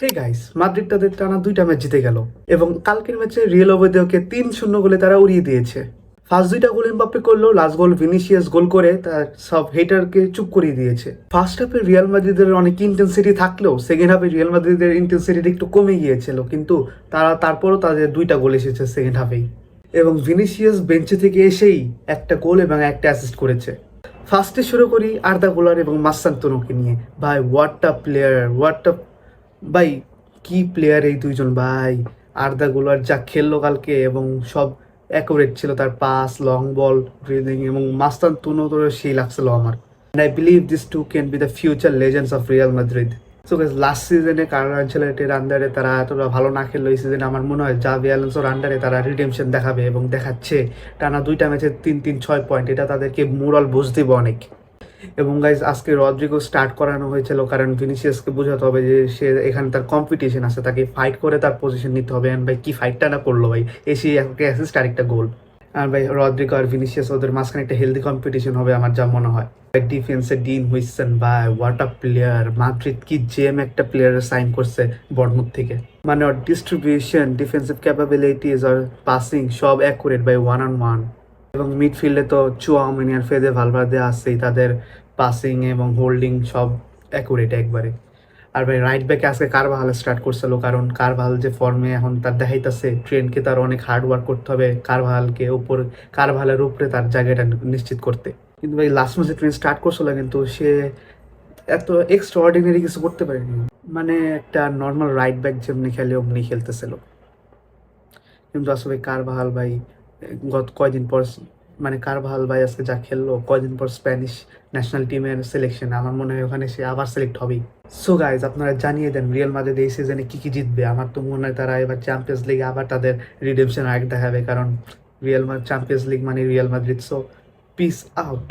Hey guys, Madrid তাদের টানা 2টা ম্যাচ জিতে গেল এবং কালকের ম্যাচে রিয়াল ওভারদেওকে 3-0 গোলে তারা উড়িয়ে দিয়েছে। ফার্স্ট 2টা গোল এমবাপ্পে করলো, লাস্ট গোল ভিনিসিয়াস গোল করে তার সব হেটারকে চুপ করিয়ে দিয়েছে। ফার্স্ট হাফে রিয়াল মাদ্রিদের অনেক ইন্টেন্সিটি থাকলেও সেকেন্ড হাফে রিয়াল মাদ্রিদের ইন্টেন্সিটি একটু কমে গিয়েছিল, কিন্তু তারপরও তাদের 2টা গোল এসেছে সেকেন্ড হাফেই। এবং ভিনিসিয়াস বেঞ্চে থেকে এসেই একটা গোল এবং একটা অ্যাসিস্ট করেছে। ফার্স্টে শুরু করি আর্দা গুলার এবং মাসান্তোনোকে নিয়ে। ভাই হোয়াট আ প্লেয়ার, ভাই কি প্লেয়ার এই দুইজন ভাই। আর্দা গুলার যা খেললো কালকে এবং সব অ্যাকুরেট ছিল, তার পাস, লং বল, ব্রিদিং, এবং মাস্তানতুনো তো সেই লাগছিল আমার। And I believe this to can be the future legends of Real Madrid. So guys, last সিজনে কার্লো আনচেলত্তির আন্ডারে তারা এতটা ভালো না খেললো, এই সিজনে আমার মনে হয় জাভি আলোনসোর আন্ডারে তারা রিডেমশন দেখাবে এবং দেখাচ্ছে। টানা 2টা ম্যাচে 3-3 6 পয়েন্ট, এটা তাদেরকে মোরাল বুঝ দিবে অনেক। এবং গাইজ, আজকে রদ্রিগো স্টার্ট করানো হয়েছিল কারণ ভিনিসিয়াসকে বোঝাতে হবে যে সে এখানে তার কম্পিটিশন আছে, তাকে ফাইট করে তার পজিশন নিতে হবে। অ্যান্ড ভাই কি ফাইটটা না করলো ভাই, এসে একটা অ্যাসিস্ট আর একটা গোল। আর ভাই রদ্রিগো আর ভিনিসিয়াস ওদের মাঝখানে একটা হেলদি কম্পিটিশন হবে আমার যা মনে হয়। ডিফেন্সে ডিন হুইসেন, ভাই হোয়াট আ প্লেয়ার। মাদ্রিদ কি জেম একটা প্লেয়ার সাইন করছে বর্নমুথ থেকে। মানে ওর ডিস্ট্রিবিউশন, ডিফেন্সিভ ক্যাপাবিলিটিস আর পাসিং সব অ্যাকুরেট বাই 1-on-1। এবং মিডফিল্ডে তো চুয়ামেনি আর ফেদে ভালভার্দে আসছেই, তাদের পাসিং এবং হোল্ডিং সব অ্যাকুরেট একবারে। আর ভাই রাইট ব্যাকে আজকে কারভাহাল স্টার্ট করছিল, কারণ কারভাহাল যে ফর্মে এখন তার দেখাইতেছে, ট্রেনকে তার অনেক হার্ড ওয়ার্ক করতে হবে কারভাহালের উপরে তার জায়গাটা নিশ্চিত করতে। কিন্তু ভাই লাস্ট ম্যাচে ট্রেন স্টার্ট করছিল, কিন্তু সে এত এক্সট্রা অর্ডিনারি কিছু করতে পারেনি। মানে একটা নর্মাল রাইট ব্যাক যেমনি খেলে অমনি খেলতেছিল। কিন্তু আসলে কারভাহাল ভাই গত কয়দিন পর, মানে কারভাহাল ভাই আজকে যা খেললো, কয়দিন পর স্প্যানিশ ন্যাশনাল টিমের সিলেকশন, আমার মনে হয় ওখানে সে আবার সিলেক্ট হবেই। সো গাইজ, আপনারা জানিয়ে দেন রিয়াল মাদ্রিদ এই সিজনে কি কি জিতবে। আমার তো মনে হয় তারা এবার চ্যাম্পিয়ন্স লিগে আবার তাদের রিডেমশন আরেক দেখাবে, কারণ চ্যাম্পিয়ন্স লিগ মানে Real Madrid. So piece out.